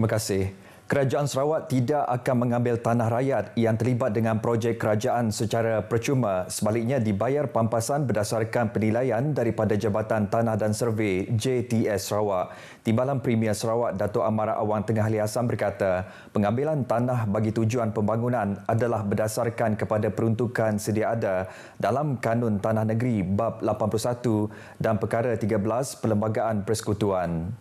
Terima kasih. Kerajaan Sarawak tidak akan mengambil tanah rakyat yang terlibat dengan projek kerajaan secara percuma, sebaliknya dibayar pampasan berdasarkan penilaian daripada Jabatan Tanah dan Survey JTS Sarawak. Timbalan Premier Sarawak Dato' Amar Awang Tengah Ali Hassan berkata, pengambilan tanah bagi tujuan pembangunan adalah berdasarkan kepada peruntukan sedia ada dalam Kanun Tanah Negeri Bab 81 dan Perkara 13 Perlembagaan Persekutuan.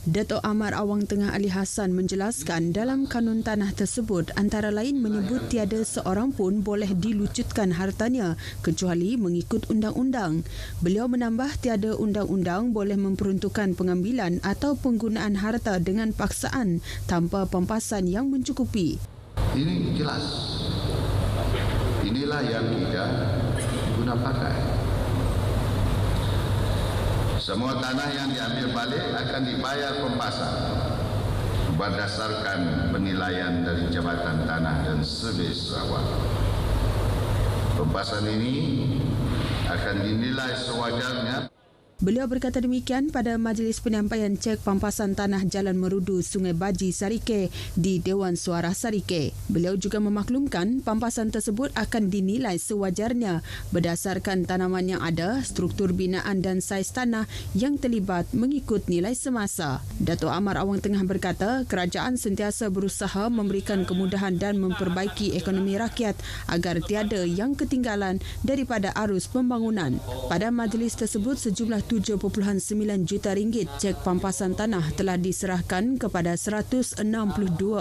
Dato' Amar Awang Tengah Ali Hassan menjelaskan dalam kanun tanah tersebut antara lain menyebut tiada seorang pun boleh dilucutkan hartanya kecuali mengikut undang-undang. Beliau menambah tiada undang-undang boleh memperuntukkan pengambilan atau penggunaan harta dengan paksaan tanpa pampasan yang mencukupi. Ini jelas. Inilah yang kita guna pakai. Semua tanah yang diambil balik akan dibayar pampasan berdasarkan penilaian dari Jabatan Tanah dan Survey Sarawak. Pampasan ini akan dinilai sewajarnya. Beliau berkata demikian pada Majlis Penyampaian Cek Pampasan Tanah Jalan Merudu Sungai Baji Sarike di Dewan Suara Sarike. Beliau juga memaklumkan pampasan tersebut akan dinilai sewajarnya berdasarkan tanaman yang ada, struktur binaan dan saiz tanah yang terlibat mengikut nilai semasa. Dato' Amar Awang Tengah berkata, kerajaan sentiasa berusaha memberikan kemudahan dan memperbaiki ekonomi rakyat agar tiada yang ketinggalan daripada arus pembangunan. Pada majlis tersebut, sejumlah 7.9 juta ringgit cek pampasan tanah telah diserahkan kepada 162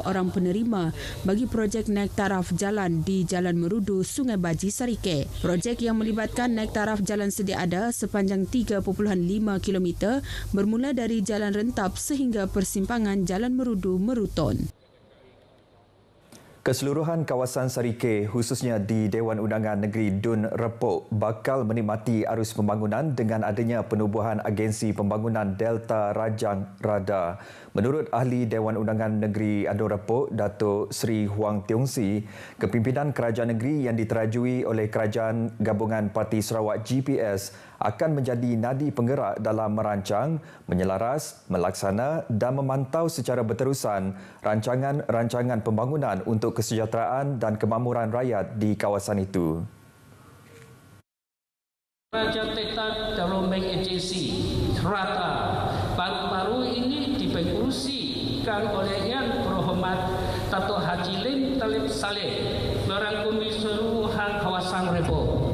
orang penerima bagi projek naik taraf jalan di Jalan Merudu Sungai Baji Sarike. Projek yang melibatkan naik taraf jalan sedia ada sepanjang 3.5 km bermula dari Jalan Rentap sehingga persimpangan Jalan Merudu Meruton. Keseluruhan kawasan Sarike, khususnya di Dewan Undangan Negeri Dun Repok, bakal menikmati arus pembangunan dengan adanya penubuhan agensi pembangunan Delta Rajang Rada. Menurut ahli Dewan Undangan Negeri Dun Repok, Dato' Sri Huang Tiong Si, kepimpinan kerajaan negeri yang diterajui oleh Kerajaan Gabungan Parti Sarawak GPS akan menjadi nadi penggerak dalam merancang, menyelaras, melaksana dan memantau secara berterusan rancangan-rancangan pembangunan untuk kesejahteraan dan kemakmuran rakyat di kawasan itu. Kerajaan Tekad Development Agency Rata baru-baru ini dipengurusikan oleh Yang Berhormat Dato' Haji Lim Talib Saleh merangkumi seluruhan kawasan Repok.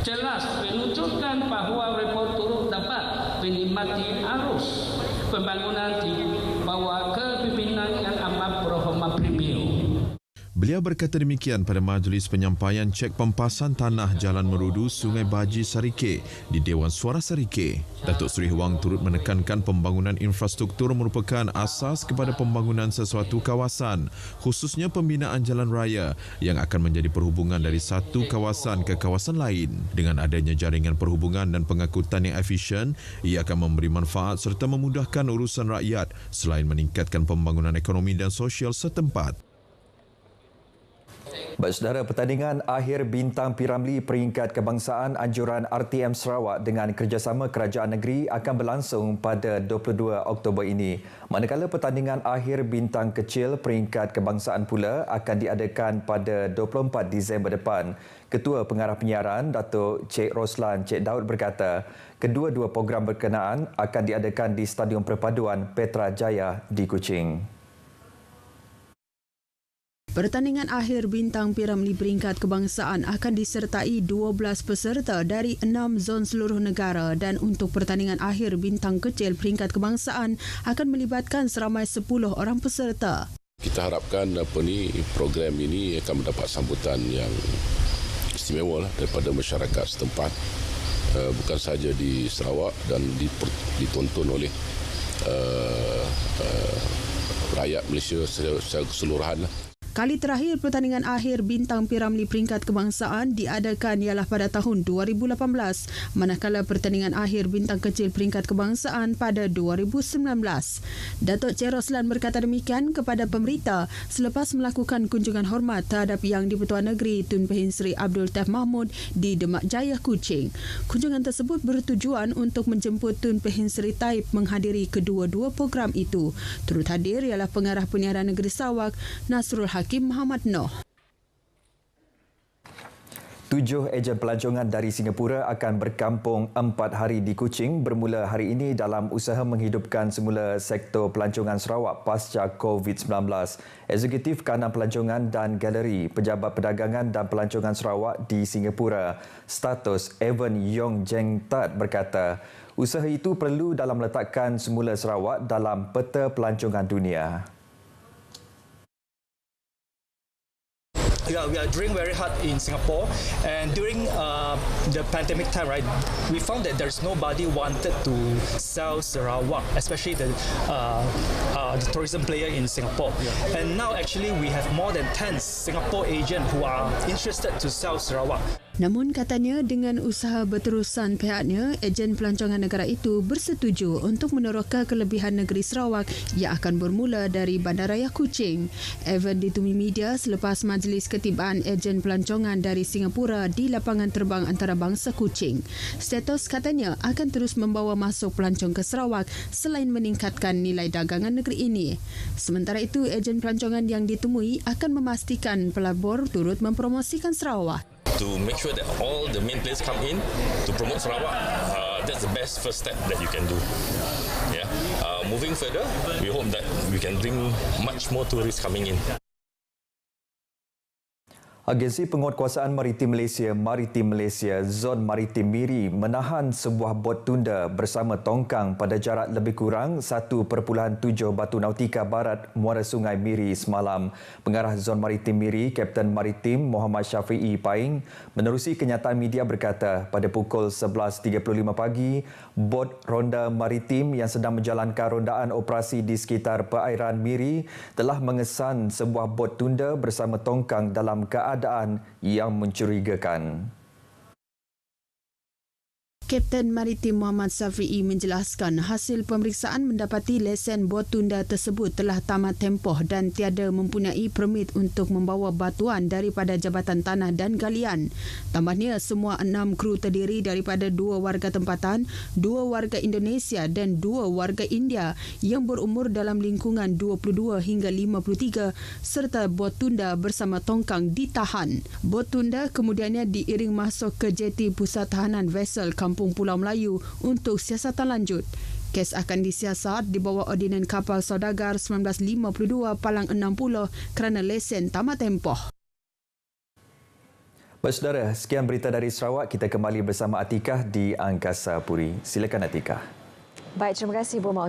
Jelas menunjukkan bahawa Repok turut dapat menikmati arus pembangunan di bawah kepimpinan Yang Amat Berhormat Premier. Beliau berkata demikian pada Majlis Penyampaian Cek Pampasan Tanah Jalan Merudu Sungai Baji Sarike di Dewan Suara Sarike. Datuk Seri Huang turut menekankan pembangunan infrastruktur merupakan asas kepada pembangunan sesuatu kawasan, khususnya pembinaan jalan raya yang akan menjadi perhubungan dari satu kawasan ke kawasan lain. Dengan adanya jaringan perhubungan dan pengangkutan yang efisien, ia akan memberi manfaat serta memudahkan urusan rakyat selain meningkatkan pembangunan ekonomi dan sosial setempat. Baik saudara, pertandingan akhir bintang P.Ramlee peringkat kebangsaan anjuran RTM Sarawak dengan kerjasama kerajaan negeri akan berlangsung pada 22 Oktober ini. Manakala pertandingan akhir bintang kecil peringkat kebangsaan pula akan diadakan pada 24 Disember depan. Ketua Pengarah Penyiaran Datuk Cik Roslan Cik Daud berkata, kedua-dua program berkenaan akan diadakan di Stadium Perpaduan Petra Jaya di Kuching. Pertandingan akhir bintang P.Ramlee peringkat kebangsaan akan disertai 12 peserta dari 6 zon seluruh negara dan untuk pertandingan akhir bintang kecil peringkat kebangsaan akan melibatkan seramai 10 orang peserta. Kita harapkan program ini akan mendapat sambutan yang istimewa daripada masyarakat setempat, bukan sahaja di Sarawak dan ditonton oleh rakyat Malaysia secara keseluruhan. Kali terakhir pertandingan akhir bintang Piramli peringkat kebangsaan diadakan ialah pada tahun 2018, manakala pertandingan akhir bintang kecil peringkat kebangsaan pada 2019. Datuk Cik Roslan berkata demikian kepada pemberita selepas melakukan kunjungan hormat terhadap Yang di-Pertuan Negeri Tun Pehin Sri Abdul Taif Mahmud di Demak Jaya, Kuching. Kunjungan tersebut bertujuan untuk menjemput Tun Pehin Sri Taif menghadiri kedua-dua program itu. Turut hadir ialah Pengarah Penyiaran Negeri Sarawak, Nasrul Hakim Muhammad Noh. 7 ejen pelancongan dari Singapura akan berkampung 4 hari di Kuching bermula hari ini dalam usaha menghidupkan semula sektor pelancongan Sarawak pasca COVID-19. Eksekutif Kanan Pelancongan dan Galeri Pejabat Perdagangan dan Pelancongan Sarawak di Singapura, status Evan Yong Jeng Tat berkata, usaha itu perlu dalam meletakkan semula Sarawak dalam peta pelancongan dunia. Yeah, we are doing very hard in Singapore, and during the pandemic time, right, we found that there's nobody wanted to sell Sarawak, especially the tourism player in Singapore. And now actually we have more than 10 Singapore agents who are interested to sell Sarawak. Namun katanya dengan usaha berterusan pihaknya, ejen pelancongan negara itu bersetuju untuk meneroka kelebihan negeri Sarawak yang akan bermula dari Bandaraya Kuching. Evan ditemui media selepas majlis ketibaan ejen pelancongan dari Singapura di lapangan terbang antarabangsa Kuching. Status katanya akan terus membawa masuk pelancong ke Sarawak selain meningkatkan nilai dagangan negeri ini. Sementara itu, ejen pelancongan yang ditemui akan memastikan pelabur turut mempromosikan Sarawak. To make sure that all the main players come in to promote Sarawak, that's the best first step that you can do. Yeah. Moving further, we hope that we can bring much more tourists coming in. Agensi Penguatkuasaan Maritim Malaysia, Zon Maritim Miri menahan sebuah bot tunda bersama tongkang pada jarak lebih kurang 1.7 batu nautika barat muara Sungai Miri semalam. Pengarah Zon Maritim Miri, Kapten Maritim Muhammad Syafiee Paing, menerusi kenyataan media berkata pada pukul 11.35 pagi, bot ronda maritim yang sedang menjalankan rondaan operasi di sekitar perairan Miri telah mengesan sebuah bot tunda bersama tongkang dalam keadaan yang mencurigakan. Kapten Maritim Muhammad Syafiee menjelaskan hasil pemeriksaan mendapati lesen bot tunda tersebut telah tamat tempoh dan tiada mempunyai permit untuk membawa batuan daripada Jabatan Tanah dan Galian. Tambahnya, semua 6 kru terdiri daripada 2 warga tempatan, 2 warga Indonesia dan 2 warga India yang berumur dalam lingkungan 22 hingga 53 serta bot tunda bersama tongkang ditahan. Bot tunda kemudiannya diiring masuk ke jeti Pusat Tahanan Vessel Kampung Pulau Melayu untuk siasatan lanjut. Kes akan disiasat di bawah Ordinan Kapal Saudagar 1952 Palang 60 kerana lesen tamat tempoh. Baik saudara, sekian berita dari Sarawak. Kita kembali bersama Atikah di Angkasa Puri. Silakan Atikah. Baik, terima kasih Bu Mau.